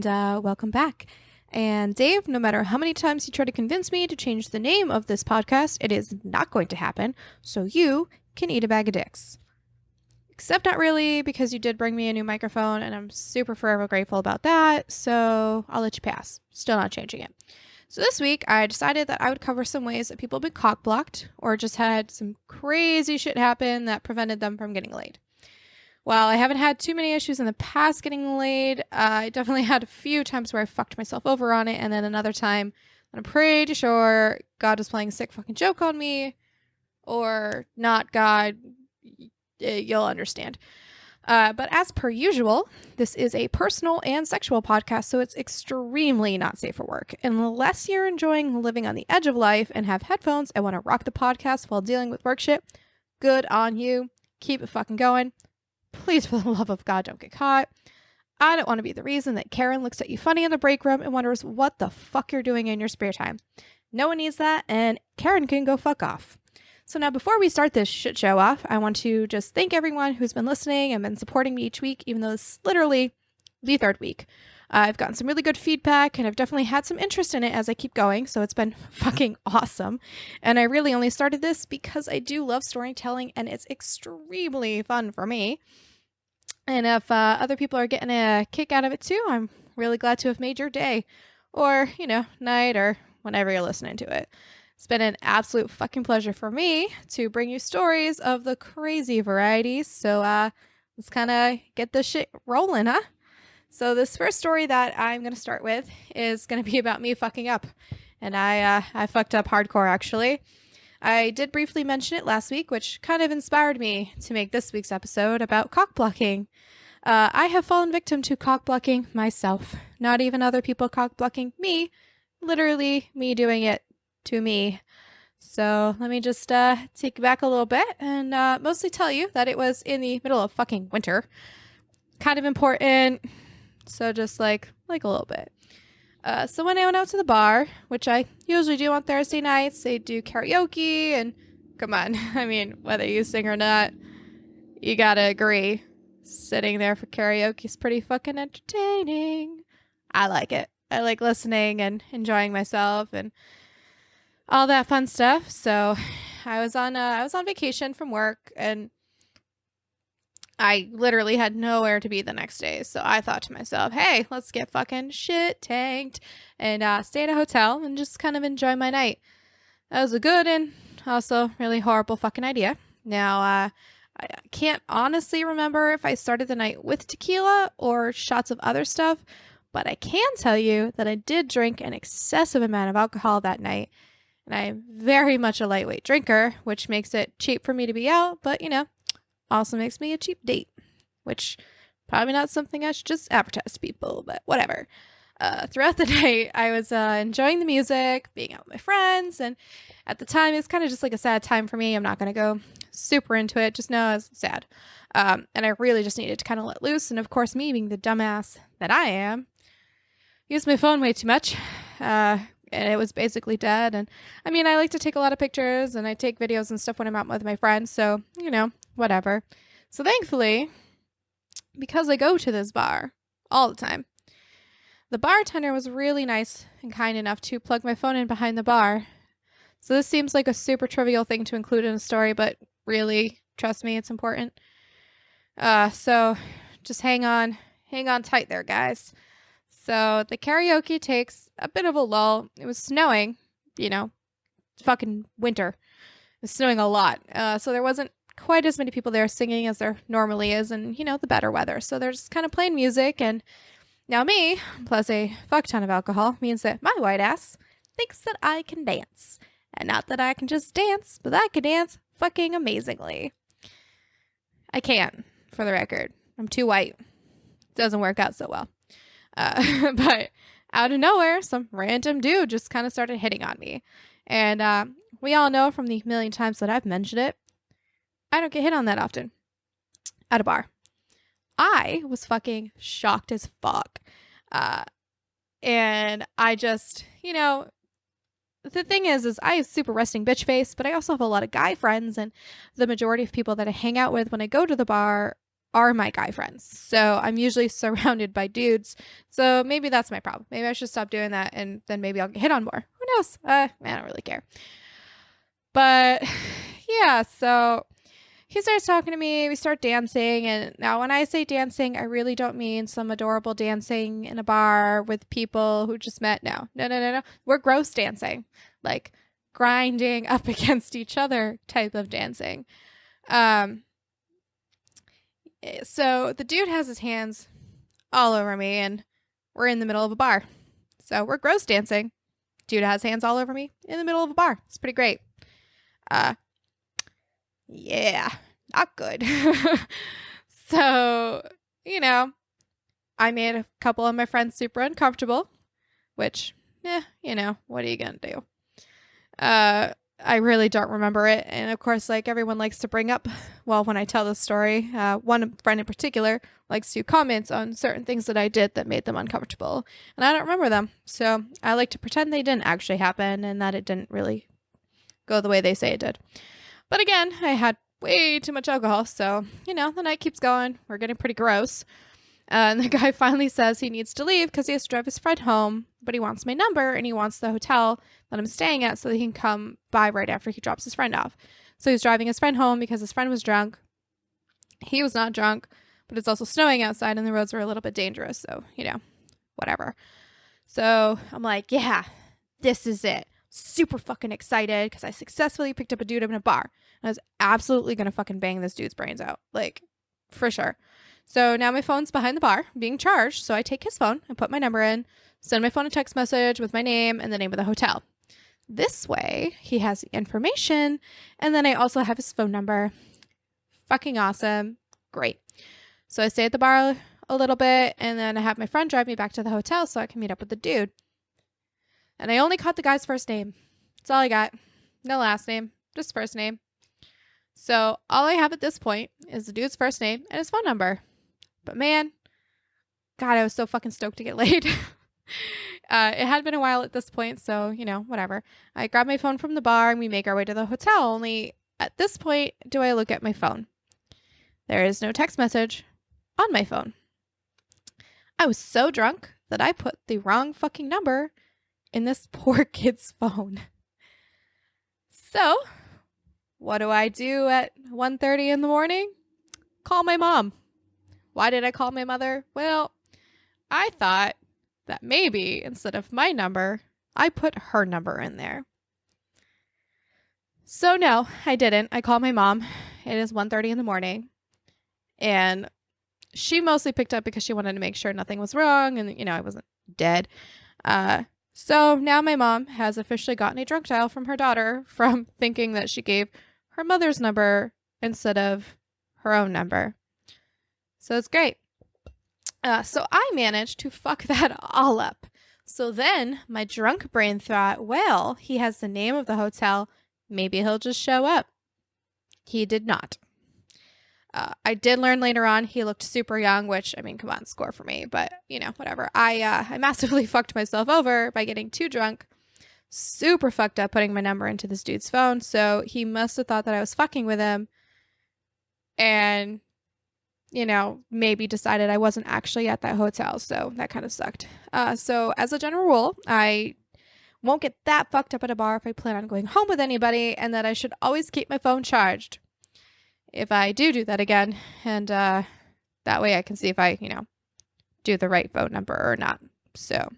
and welcome back. And Dave, no matter how many times you try to convince me to change the name of this podcast, it is not going to happen, so you can eat a bag of dicks. Except not really, because you did bring me a new microphone, and I'm super forever grateful about that, so I'll let you pass. Still not changing it. So this week, I decided that I would cover some ways that people have been cock-blocked, or just had some crazy shit happen that prevented them from getting laid. While I haven't had too many issues in the past getting laid, I definitely had a few times where I fucked myself over on it, and then another time I'm pretty sure God was playing a sick fucking joke on me, or not God, you'll understand. But as per usual, this is a personal and sexual podcast, so it's extremely not safe for work. Unless you're enjoying living on the edge of life and have headphones and want to rock the podcast while dealing with work shit, good on you. Keep it fucking going. Please, for the love of God, don't get caught. I don't want to be the reason that Karen looks at you funny in the break room and wonders what the fuck you're doing in your spare time. No one needs that, and Karen can go fuck off. So now, before we start this shit show off, I want to just thank everyone who's been listening and been supporting me each week, even though this is literally the third week. I've gotten some really good feedback, and I've definitely had some interest in it as I keep going, so it's been fucking awesome. And I really only started this because I do love storytelling, and it's extremely fun for me. And if other people are getting a kick out of it too, I'm really glad to have made your day, or, night, or whenever you're listening to it. It's been an absolute fucking pleasure for me to bring you stories of the crazy varieties, so let's kind of get this shit rolling, huh? So this first story that I'm going to start with is going to be about me fucking up. And I fucked up hardcore, actually. I did briefly mention it last week, which kind of inspired me to make this week's episode about cock-blocking. I have fallen victim to cock-blocking myself. Not even other people cock-blocking me. Literally me doing it to me. So let me just take you back a little bit and mostly tell you that it was in the middle of fucking winter. Kind of important. So just like a little bit. So when I went out to the bar, which I usually do on Thursday nights, they do karaoke, and come on, I mean, whether you sing or not, you gotta agree. Sitting there for karaoke is pretty fucking entertaining. I like it. I like listening and enjoying myself and all that fun stuff. So I was on vacation from work, and I literally had nowhere to be the next day. So I thought to myself, hey, let's get fucking shit tanked and stay at a hotel and just kind of enjoy my night. That was a good and also really horrible fucking idea. Now, I can't honestly remember if I started the night with tequila or shots of other stuff, but I can tell you that I did drink an excessive amount of alcohol that night. And I'm very much a lightweight drinker, which makes it cheap for me to be out, but also makes me a cheap date, which probably not something I should just advertise to people, but whatever. Throughout the night, I was enjoying the music, being out with my friends, and at the time, it's kind of just like a sad time for me. I'm not going to go super into it, just know it's sad. And I really just needed to kind of let loose, and of course, me being the dumbass that I am, used my phone way too much, and it was basically dead. And I mean, I like to take a lot of pictures, and I take videos and stuff when I'm out with my friends, so, whatever. So thankfully, because I go to this bar all the time, the bartender was really nice and kind enough to plug my phone in behind the bar. So this seems like a super trivial thing to include in a story, but really, trust me, it's important. So just hang on tight there, guys. So the karaoke takes a bit of a lull. It was snowing, fucking winter. It was snowing a lot. So there wasn't quite as many people there singing as there normally is, and the better weather. So they're just kind of playing music, and now me, plus a fuck ton of alcohol, means that my white ass thinks that I can dance. And not that I can just dance, but that I can dance fucking amazingly. I can't, for the record. I'm too white. It doesn't work out so well. But out of nowhere, some random dude just kind of started hitting on me. And we all know from the million times that I've mentioned it, I don't get hit on that often at a bar. I was fucking shocked as fuck. And I just, the thing is I have super resting bitch face, but I also have a lot of guy friends, and the majority of people that I hang out with when I go to the bar are my guy friends. So I'm usually surrounded by dudes. So maybe that's my problem. Maybe I should stop doing that, and then maybe I'll get hit on more. Who knows? I don't really care. But yeah, so he starts talking to me. We start dancing. And now when I say dancing, I really don't mean some adorable dancing in a bar with people who just met. No. We're gross dancing, like grinding up against each other type of dancing. So the dude has his hands all over me, and we're in the middle of a bar. So we're gross dancing. Dude has hands all over me in the middle of a bar. It's pretty great. Yeah, not good. So, I made a couple of my friends super uncomfortable, which, what are you gonna do? I really don't remember it. And of course, like everyone likes to bring up, well, when I tell this story, one friend in particular likes to comment on certain things that I did that made them uncomfortable. And I don't remember them. So I like to pretend they didn't actually happen and that it didn't really go the way they say it did. But again, I had way too much alcohol. So, the night keeps going. We're getting pretty gross. And the guy finally says he needs to leave because he has to drive his friend home, but he wants my number and he wants the hotel that I'm staying at so that he can come by right after he drops his friend off. So he's driving his friend home because his friend was drunk. He was not drunk, but it's also snowing outside and the roads were a little bit dangerous. So, whatever. So I'm like, yeah, this is it. Super fucking excited because I successfully picked up a dude in a bar. I was absolutely going to fucking bang this dude's brains out. Like, for sure. So now my phone's behind the bar being charged. So I take his phone and put my number in, send my phone a text message with my name and the name of the hotel. This way he has the information. And then I also have his phone number. Fucking awesome. Great. So I stay at the bar a little bit and then I have my friend drive me back to the hotel so I can meet up with the dude. And I only caught the guy's first name. That's all I got. No last name, just first name. So all I have at this point is the dude's first name and his phone number. But man, God, I was so fucking stoked to get laid. It had been a while at this point, so, whatever. I grab my phone from the bar and we make our way to the hotel. Only at this point do I look at my phone. There is no text message on my phone. I was so drunk that I put the wrong fucking number in this poor kid's phone. So, what do I do at 1:30 in the morning? Call my mom. Why did I call my mother? Well, I thought that maybe instead of my number, I put her number in there. So no, I didn't. I called my mom. It is 1:30 in the morning. And she mostly picked up because she wanted to make sure nothing was wrong and, I wasn't dead. So now my mom has officially gotten a drunk dial from her daughter from thinking that she gave her mother's number instead of her own number. So it's great. So I managed to fuck that all up. So then my drunk brain thought, well, he has the name of the hotel. Maybe he'll just show up. He did not. I did learn later on he looked super young, which, come on, score for me. But, whatever. I massively fucked myself over by getting too drunk. Super fucked up putting my number into this dude's phone. So he must have thought that I was fucking with him. And maybe decided I wasn't actually at that hotel. So that kind of sucked. So as a general rule, I won't get that fucked up at a bar if I plan on going home with anybody, and that I should always keep my phone charged if I do that again. And that way I can see if I, do the right phone number or not. So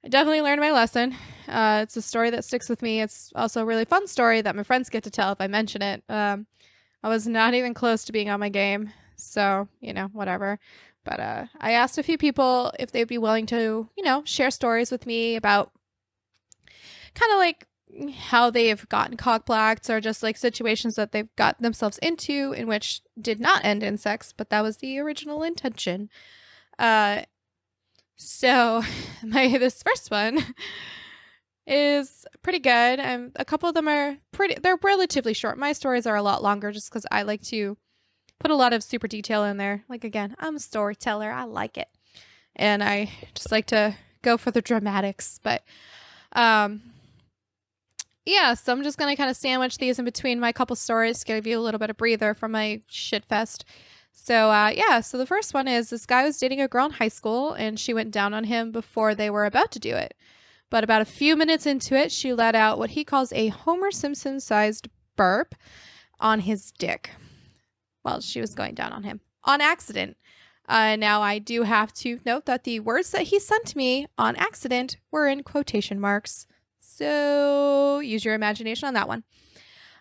I definitely learned my lesson. It's a story that sticks with me. It's also a really fun story that my friends get to tell if I mention it. I was not even close to being on my game. So, whatever. But I asked a few people if they'd be willing to, share stories with me about kind of like how they've gotten cockblocked or just like situations that they've got themselves into in which did not end in sex, but that was the original intention. So this first one is pretty good. A couple of them they're relatively short. My stories are a lot longer just because I like to put a lot of super detail in there. Like, again, I'm a storyteller. I like it. And I just like to go for the dramatics. But, yeah, so I'm just going to kind of sandwich these in between my couple stories to give you a little bit of breather from my shit fest. So, so the first one is this guy was dating a girl in high school and she went down on him before they were about to do it. But about a few minutes into it, she let out what he calls a Homer Simpson-sized burp on his dick while she was going down on him on accident. Now, I do have to note that the words that he sent me on accident were in quotation marks. So use your imagination on that one.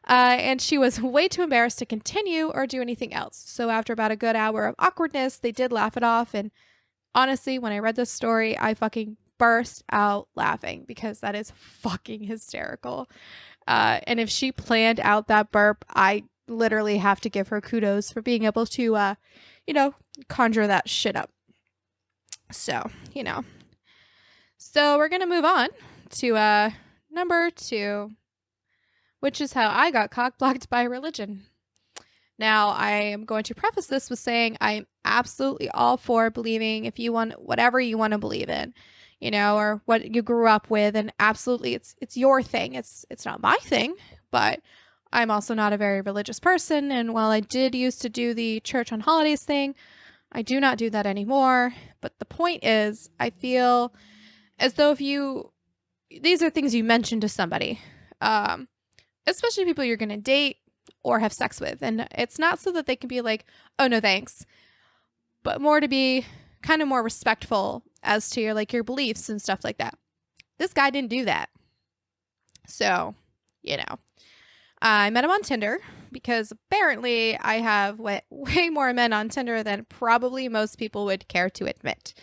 And she was way too embarrassed to continue or do anything else. So after about a good hour of awkwardness, they did laugh it off. And honestly, when I read this story, I fucking burst out laughing because that is fucking hysterical. And if she planned out that burp, I literally have to give her kudos for being able to, conjure that shit up. So, So we're going to move on to number 2, which is how I got cockblocked by religion. Now, I am going to preface this with saying I'm absolutely all for believing if you want whatever you want to believe in, or what you grew up with, and absolutely it's your thing. It's not my thing, but I'm also not a very religious person, and while I did used to do the church on holidays thing, I do not do that anymore. But the point is, I feel as though these are things you mention to somebody, especially people you're going to date or have sex with. And it's not so that they can be like, oh, no, thanks, but more to be kind of more respectful as to your beliefs and stuff like that. This guy didn't do that. So, I met him on Tinder because apparently I have way more men on Tinder than probably most people would care to admit.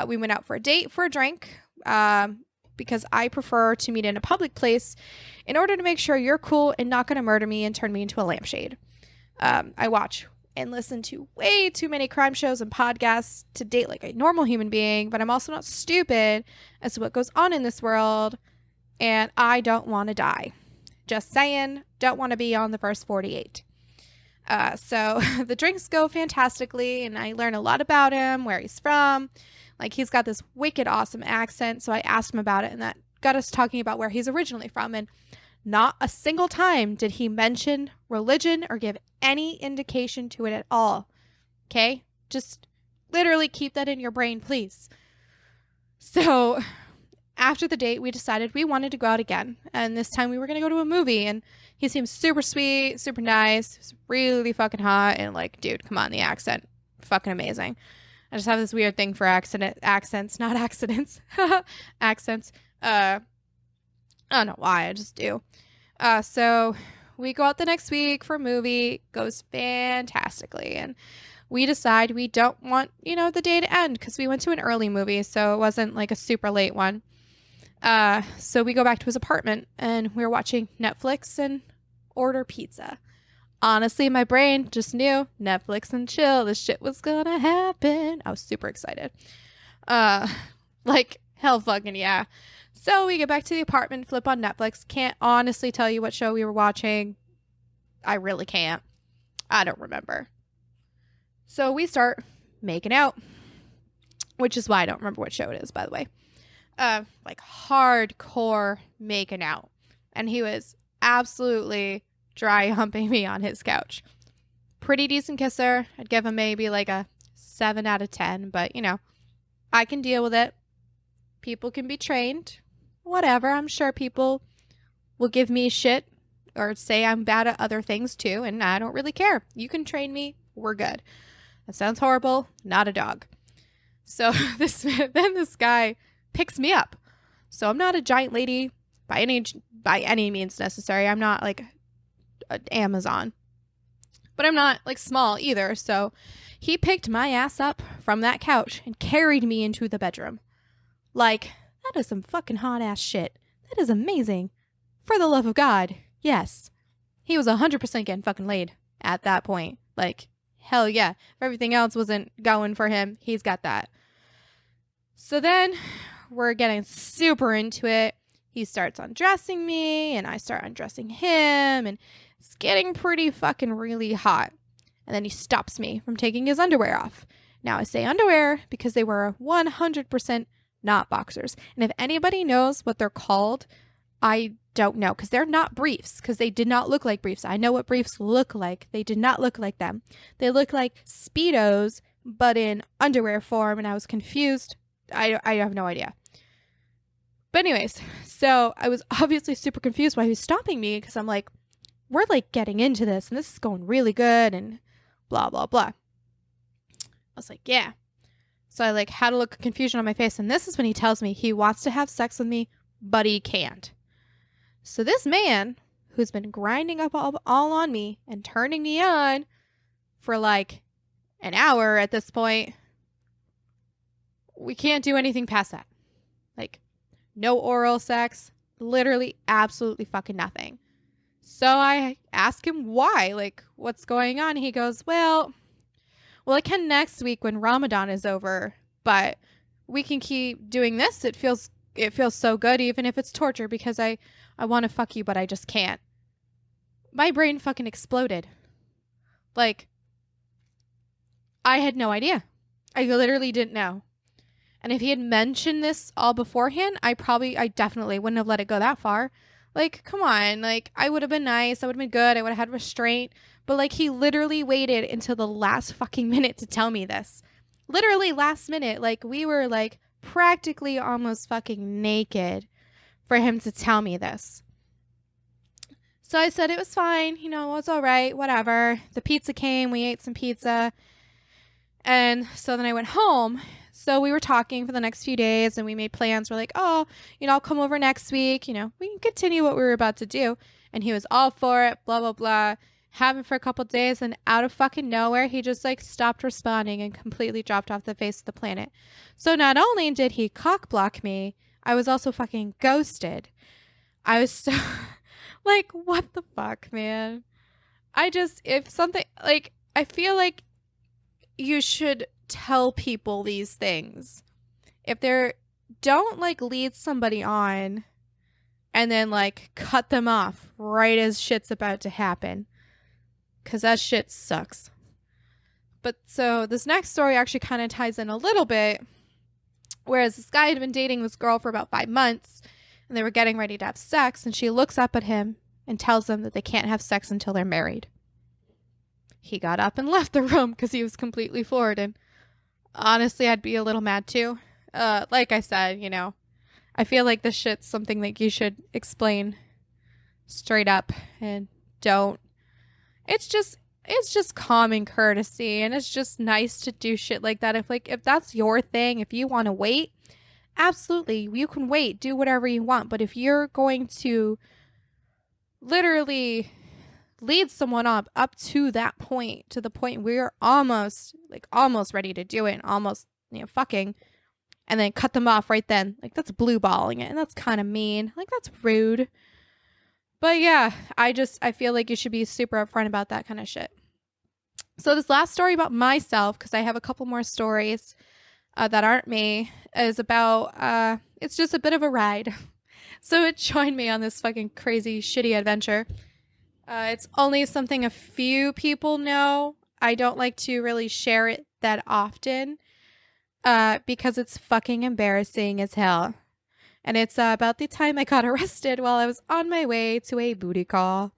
We went out for a date for a drink because I prefer to meet in a public place in order to make sure you're cool and not going to murder me and turn me into a lampshade. I watch and listen to way too many crime shows and podcasts to date like a normal human being, but I'm also not stupid as to what goes on in this world, and I don't want to die. Just saying, don't want to be on the first 48. So the drinks go fantastically, and I learn a lot about him, where he's from. He's got this wicked awesome accent, so I asked him about it, and that got us talking about where he's originally from, and not a single time did he mention religion or give any indication to it at all. Okay? Just literally keep that in your brain, please. So after the date, we decided we wanted to go out again, and this time we were going to go to a movie, and he seemed super sweet, super nice, was really fucking hot, and dude, come on, the accent, fucking amazing. I just have this weird thing for accents, not accidents, accents. I don't know why, I just do. So we go out the next week for a movie, goes fantastically, and we decide we don't want, the day to end because we went to an early movie, so it wasn't a super late one. So we go back to his apartment, and we're watching Netflix and order pizza. Honestly, my brain just knew Netflix and chill. This shit was gonna happen. I was super excited. Hell fucking yeah. So we get back to the apartment, flip on Netflix. Can't honestly tell you what show we were watching. I really can't. I don't remember. So we start making out, which is why I don't remember what show it is, by the way. Hardcore making out. And he was absolutely dry humping me on his couch. Pretty decent kisser. I'd give him maybe a 7 out of 10, but I can deal with it. People can be trained. Whatever. I'm sure people will give me shit or say I'm bad at other things too, and I don't really care. You can train me. We're good. That sounds horrible. Not a dog. So this guy picks me up. So I'm not a giant lady by any means necessary. I'm not Amazon, but I'm not small either. So he picked my ass up from that couch and carried me into the bedroom. That is some fucking hot ass shit. That is amazing. For the love of God. Yes. He was 100% getting fucking laid at that point. Hell yeah. If everything else wasn't going for him, he's got that. So then we're getting super into it. He starts undressing me, and I start undressing him, and it's getting pretty fucking really hot. And then he stops me from taking his underwear off. Now I say underwear because they were 100% not boxers. And if anybody knows what they're called, I don't know, because they're not briefs, because they did not look like briefs. I know what briefs look like. They did not look like them. They look like Speedos, but in underwear form, and I was confused. I have no idea. But anyways, so I was obviously super confused why he was stopping me, because I'm like, we're like getting into this, and this is going really good, and blah, blah, blah. I was like, yeah. So I like had a look of confusion on my face, and this is when he tells me he wants to have sex with me, but he can't. So this man, who's been grinding up all on me and turning me on for like an hour at this point, we can't do anything past that. Like, no oral sex, literally absolutely fucking nothing. So I ask him why, like, what's going on? He goes, well, I can next week when Ramadan is over, but we can keep doing this. It feels so good, even if it's torture, because I want to fuck you, but I just can't. My brain fucking exploded. Like, I had no idea. I literally didn't know. And if he had mentioned this all beforehand, I definitely wouldn't have let it go that far. Like, come on. Like, I would have been nice. I would have been good. I would have had restraint. But, like, he literally waited until the last fucking minute to tell me this. Literally last minute. Like, we were, like, practically almost fucking naked for him to tell me this. So I said it was fine. You know, it was all right. Whatever. The pizza came. We ate some pizza. And so then I went home. So we were talking for the next few days, and we made plans. We're like, oh, you know, I'll come over next week. You know, we can continue what we were about to do. And he was all for it, blah, blah, blah. Having for a couple days, and out of fucking nowhere, he just like stopped responding and completely dropped off the face of the planet. So not only did he cock block me, I was also fucking ghosted. I was so like, what the fuck, man? If something, like, I feel like you should tell people these things. If don't like lead somebody on and then like cut them off right as shit's about to happen, because that shit sucks. But so this next story actually kind of ties in a little bit. Whereas this guy had been dating this girl for about 5 months, and they were getting ready to have sex, and she looks up at him and tells him that they can't have sex until they're married. He got up and left the room because he was completely floored, and honestly, I'd be a little mad too. Like I said, you know, I feel like this shit's something that you should explain straight up and don't. It's just common courtesy, and it's just nice to do shit like that. If that's your thing, if you want to wait, absolutely, you can wait, do whatever you want. But if you're going to literally lead someone up to that point, to the point where you're almost ready to do it, and almost, you know, fucking, and then cut them off right then, like, that's blue balling it, and that's kind of mean. Like, that's rude. But yeah, I feel like you should be super upfront about that kind of shit. So this last story about myself, because I have a couple more stories that aren't me, is about, it's just a bit of a ride. So it joined me on this fucking crazy, shitty adventure. It's only something a few people know. I don't like to really share it that often because it's fucking embarrassing as hell. And it's about the time I got arrested while I was on my way to a booty call.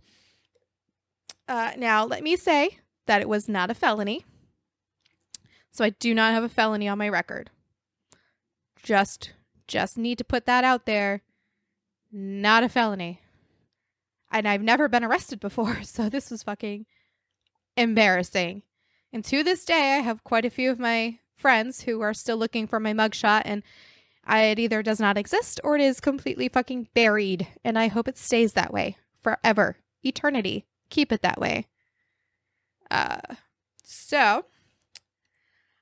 Now, let me say that it was not a felony. So I do not have a felony on my record. Just need to put that out there. Not a felony. And I've never been arrested before, so this was fucking embarrassing. And to this day, I have quite a few of my friends who are still looking for my mugshot, and it either does not exist or it is completely fucking buried. And I hope it stays that way forever. Eternity. Keep it that way. So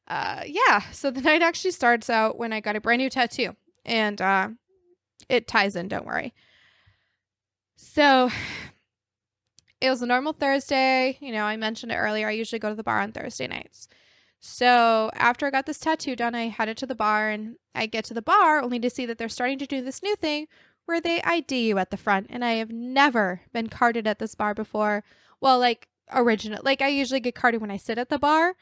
the night actually starts out when I got a brand new tattoo. And it ties in, don't worry. So it was a normal Thursday. You know, I mentioned it earlier. I usually go to the bar on Thursday nights. So after I got this tattoo done, I headed to the bar, and I get to the bar only to see that they're starting to do this new thing where they ID you at the front. And I have never been carded at this bar before. Well, like I usually get carded when I sit at the bar,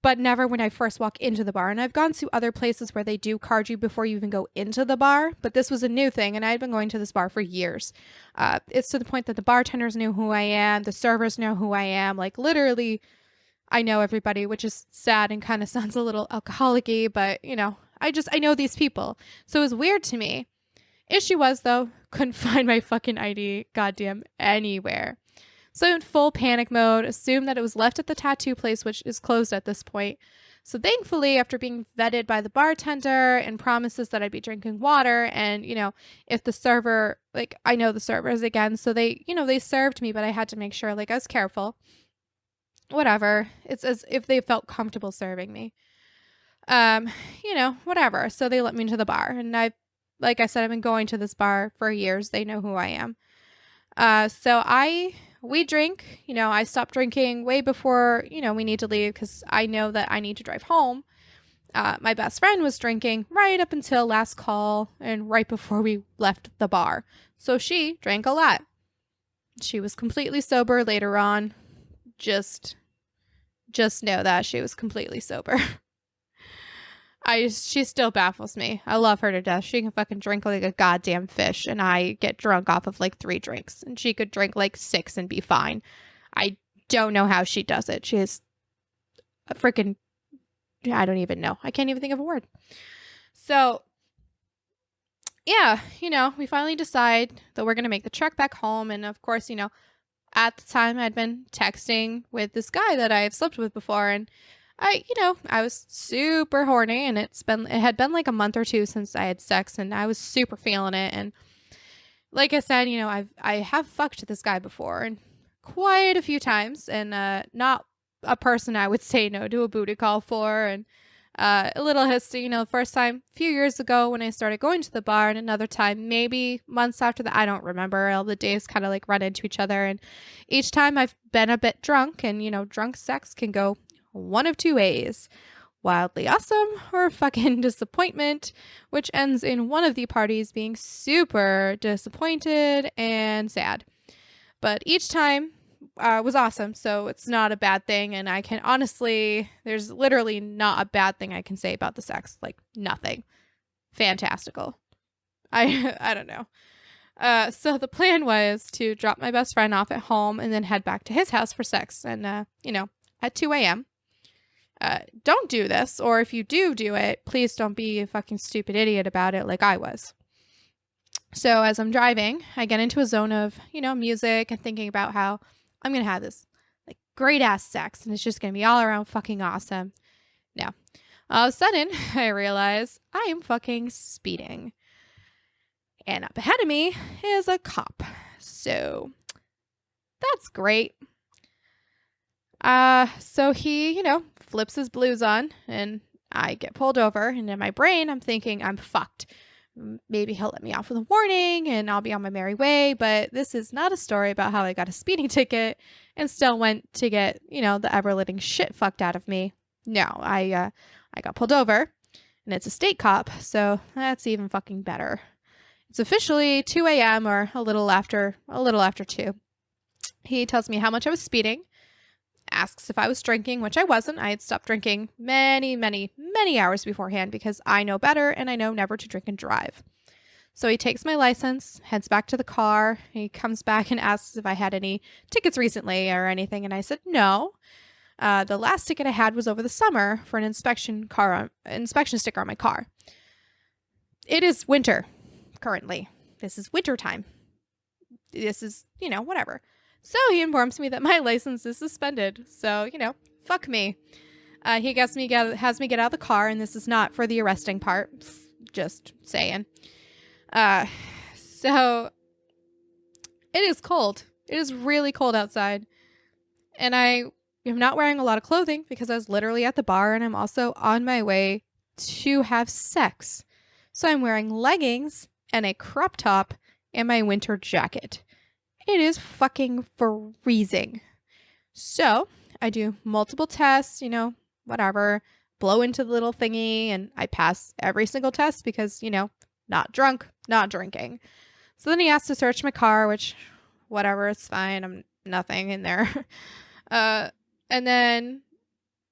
but never when I first walk into the bar. And I've gone to other places where they do card you before you even go into the bar, but this was a new thing, and I had been going to this bar for years. It's to the point that the bartenders knew who I am, the servers know who I am, like literally I know everybody, which is sad and kind of sounds a little alcoholic-y, but I know these people. So it was weird to me. Issue was, though, couldn't find my fucking ID goddamn anywhere. So in full panic mode, assumed that it was left at the tattoo place, which is closed at this point. So thankfully, after being vetted by the bartender and promises that I'd be drinking water, and, if the server, like, I know the servers again, so they served me, but I had to make sure, like, I was careful. Whatever. It's as if they felt comfortable serving me. Whatever. So they let me into the bar, and like I said, I've been going to this bar for years. They know who I am. We drink, I stopped drinking way before, we need to leave because I know that I need to drive home. My best friend was drinking right up until last call and right before we left the bar. So she drank a lot. She was completely sober later on. Just know that she was completely sober. She still baffles me. I love her to death. She can fucking drink like a goddamn fish, and I get drunk off of like 3 drinks, and she could drink like 6 and be fine. I don't know how she does it. She is a freaking, I don't even know. I can't even think of a word. So yeah, we finally decide that we're going to make the trek back home. And of course, at the time I'd been texting with this guy that I've slept with before, and I was super horny, and it had been like a month or 2 since I had sex, and I was super feeling it. And like I said, I have fucked this guy before, and quite a few times, and not a person I would say no to a booty call for. And a little history, the first time a few years ago when I started going to the bar, and another time maybe months after that. I don't remember. All the days kind of like run into each other, and each time I've been a bit drunk, and drunk sex can go one of 2 ways: wildly awesome or fucking disappointment, which ends in one of the parties being super disappointed and sad. But each time was awesome, so it's not a bad thing. And I can honestly, there's literally not a bad thing I can say about the sex. Like, nothing. Fantastical. I don't know. So the plan was to drop my best friend off at home and then head back to his house for sex. And, at 2 a.m. Don't do this, or if you do it, please don't be a fucking stupid idiot about it like I was. So as I'm driving, I get into a zone of, music and thinking about how I'm going to have this like great ass sex, and it's just going to be all around fucking awesome. Now, all of a sudden, I realize I am fucking speeding. And up ahead of me is a cop. So that's great. So he, flips his blues on, and I get pulled over, and in my brain, I'm thinking I'm fucked. Maybe he'll let me off with a warning and I'll be on my merry way. But this is not a story about how I got a speeding ticket and still went to get, the ever-living shit fucked out of me. No, I got pulled over, and it's a state cop, so that's even fucking better. It's officially 2 a.m. or a little after 2. He tells me how much I was speeding, asks if I was drinking, which I wasn't. I had stopped drinking many, many, many hours beforehand because I know better, and I know never to drink and drive. So he takes my license, heads back to the car. He comes back and asks if I had any tickets recently or anything, and I said no. The last ticket I had was over the summer for an inspection sticker on my car. It is winter currently. This is winter time. This is, whatever. So he informs me that my license is suspended. So, fuck me. He has me get out of the car, and this is not for the arresting part. Just saying. So it is cold. It is really cold outside. And I am not wearing a lot of clothing because I was literally at the bar, and I'm also on my way to have sex. So I'm wearing leggings and a crop top and my winter jacket. It is fucking freezing. So I do multiple tests, whatever, blow into the little thingy, and I pass every single test because, not drunk, not drinking. So then he asked to search my car, which, whatever, it's fine. I'm nothing in there. And then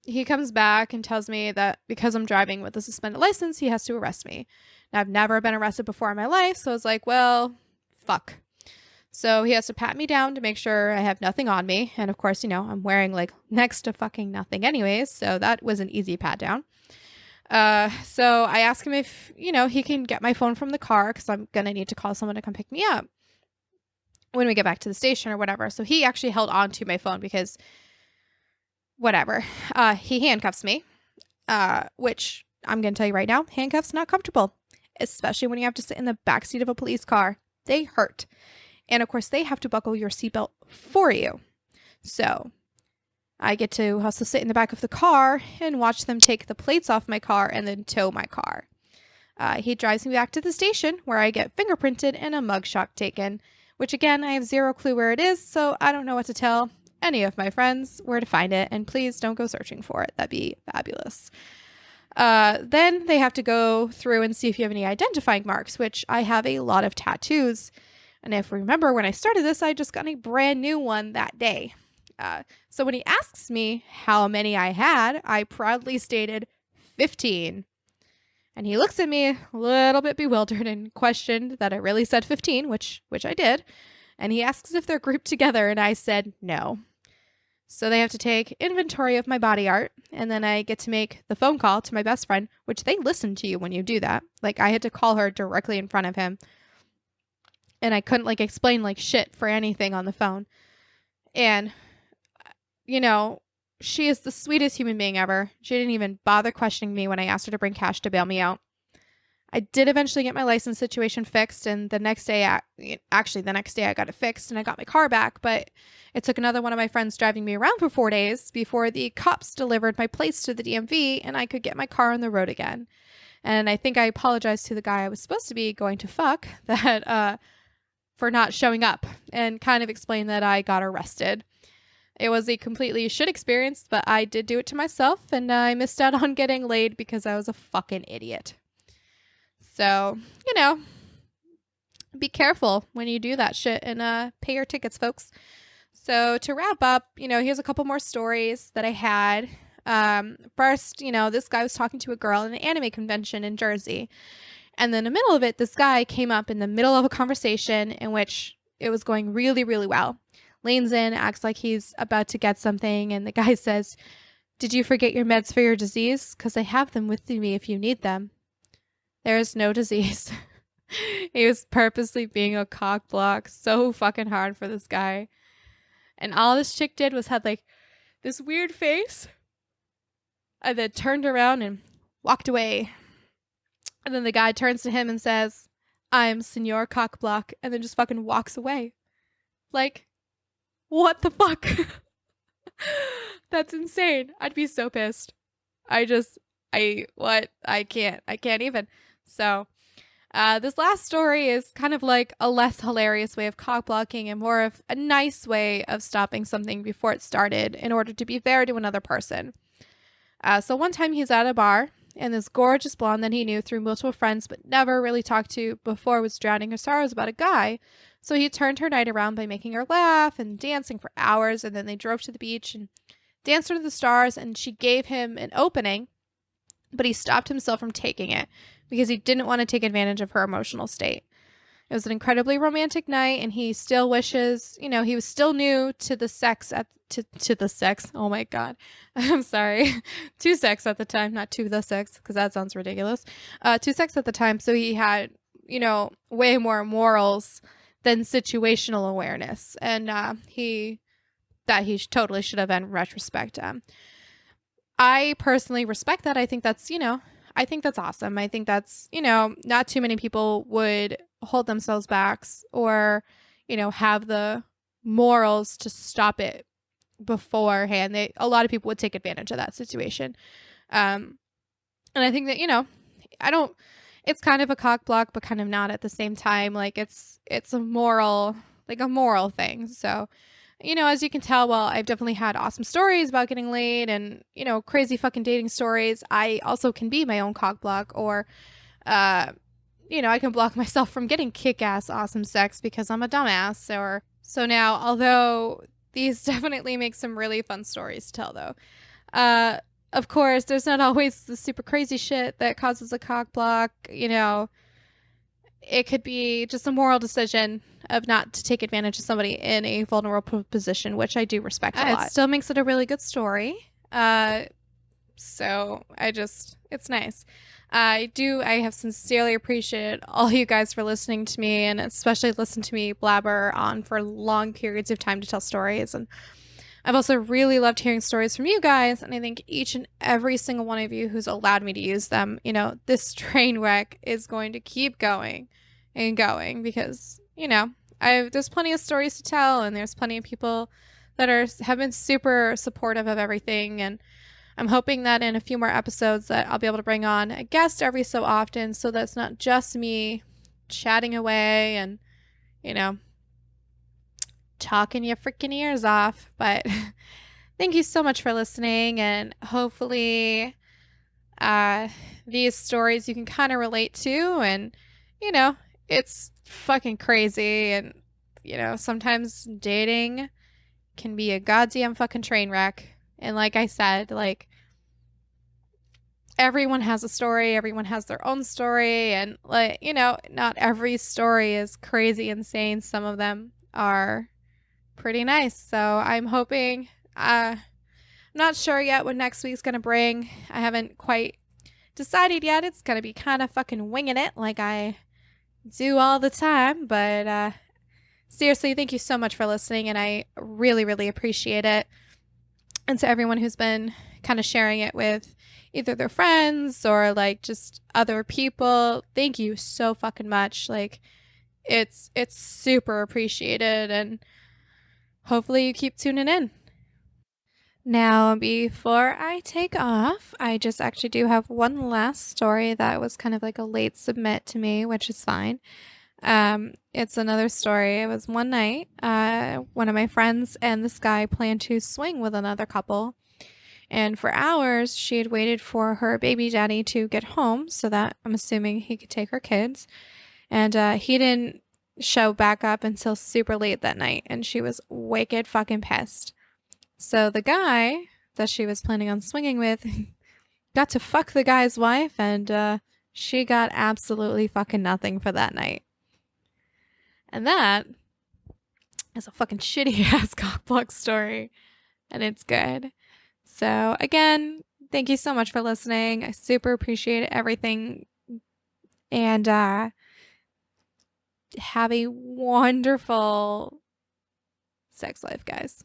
he comes back and tells me that because I'm driving with a suspended license, he has to arrest me. Now, I've never been arrested before in my life, so I was like, well, fuck. So he has to pat me down to make sure I have nothing on me. And of course, I'm wearing like next to fucking nothing anyways. So that was an easy pat down. So I asked him if, he can get my phone from the car because I'm going to need to call someone to come pick me up when we get back to the station or whatever. So he actually held on to my phone because whatever. He handcuffs me, which I'm going to tell you right now, handcuffs not comfortable, especially when you have to sit in the backseat of a police car. They hurt. And of course, they have to buckle your seatbelt for you. So I get to also sit in the back of the car and watch them take the plates off my car and then tow my car. He drives me back to the station where I get fingerprinted and a mugshot taken, which again, I have zero clue where it is, so I don't know what to tell any of my friends where to find it, and please don't go searching for it. That'd be fabulous. Then they have to go through and see if you have any identifying marks, which I have a lot of tattoos. And if you remember when I started this, I just got a brand new one that day. So when he asks me how many I had, I proudly stated 15. And he looks at me a little bit bewildered and questioned that I really said 15, which I did. And he asks if they're grouped together, and I said no. So they have to take inventory of my body art, and then I get to make the phone call to my best friend, which they listen to you when you do that. Like, I had to call her directly in front of him. And I couldn't explain shit for anything on the phone. And, she is the sweetest human being ever. She didn't even bother questioning me when I asked her to bring cash to bail me out. I did eventually get my license situation fixed. And the next day I got it fixed and I got my car back. But it took another one of my friends driving me around for 4 days before the cops delivered my plates to the DMV and I could get my car on the road again. And I think I apologized to the guy I was supposed to be going to fuck that, for not showing up, and kind of explained that I got arrested. It was a completely shit experience, but I did do it to myself, and I missed out on getting laid because I was a fucking idiot. So, be careful when you do that shit and pay your tickets, folks. So to wrap up, here's a couple more stories that I had. First, this guy was talking to a girl at an anime convention in Jersey. And then in the middle of it, this guy came up in the middle of a conversation in which it was going really, really well. Leans in, acts like he's about to get something, and the guy says, "Did you forget your meds for your disease? Because I have them with me if you need them." There is no disease. He was purposely being a cock block so fucking hard for this guy. And all this chick did was had this weird face, and then turned around and walked away. And then the guy turns to him and says, "I'm Senor Cockblock," and then just fucking walks away. What the fuck? That's insane. I'd be so pissed. I can't even. So, this last story is kind of like a less hilarious way of cockblocking and more of a nice way of stopping something before it started in order to be fair to another person. So one time he's at a bar, and this gorgeous blonde that he knew through multiple friends but never really talked to before was drowning her sorrows about a guy. So he turned her night around by making her laugh and dancing for hours, and then they drove to the beach and danced under the stars, and she gave him an opening, but he stopped himself from taking it because he didn't want to take advantage of her emotional state. It was an incredibly romantic night, and he still wishes, he was still new to the sex to the sex. Oh my God. I'm sorry. To sex at the time, not to the sex, because that sounds ridiculous. To sex at the time. So he had, way more morals than situational awareness. And he totally should have in retrospect. I personally respect that. I think that's, awesome. I think that's, not too many people would hold themselves back or, have the morals to stop it beforehand. A lot of people would take advantage of that situation. And I think that, it's kind of a cock block, but kind of not at the same time. It's a moral thing. So, as you can tell, well, I've definitely had awesome stories about getting laid and, crazy fucking dating stories. I also can be my own cock block, or, I can block myself from getting kick-ass awesome sex because I'm a dumbass. So now, although these definitely make some really fun stories to tell, though, of course, there's not always the super crazy shit that causes a cock block. You know, it could be just a moral decision of not to take advantage of somebody in a vulnerable position, which I do respect a lot. It still makes it a really good story. So it's nice. I have sincerely appreciated all you guys for listening to me, and especially listen to me blabber on for long periods of time to tell stories. And I've also really loved hearing stories from you guys, and I think each and every single one of you who's allowed me to use them, you know, this train wreck is going to keep going and going because, you know, there's plenty of stories to tell, and there's plenty of people that have been super supportive of everything. And I'm hoping that in a few more episodes that I'll be able to bring on a guest every so often, so that's not just me chatting away and, you know, talking your freaking ears off. But thank you so much for listening, and hopefully these stories you can kind of relate to. And, you know, it's fucking crazy, and, you know, sometimes dating can be a goddamn fucking train wreck. And like I said, like, everyone has a story, everyone has their own story, and, like, you know, not every story is crazy insane. Some of them are pretty nice. So I'm hoping, I'm not sure yet what next week's gonna bring. I haven't quite decided yet. It's gonna be kind of fucking winging it like I do all the time. But seriously, thank you so much for listening, and I really, really appreciate it. And to everyone who's been kind of sharing it with either their friends or like just other people, thank you so fucking much. Like, it's super appreciated, and hopefully you keep tuning in. Now, before I take off, I just actually do have one last story that was kind of like a late submit to me, which is fine. It's another story. It was one night, one of my friends and this guy planned to swing with another couple. And for hours, she had waited for her baby daddy to get home so that I'm assuming he could take her kids. And he didn't show back up until super late that night, and she was wicked fucking pissed. So the guy that she was planning on swinging with got to fuck the guy's wife, and she got absolutely fucking nothing for that night. And that is a fucking shitty ass cockblock story, and it's good. So again, thank you so much for listening. I super appreciate everything, and have a wonderful sex life, guys.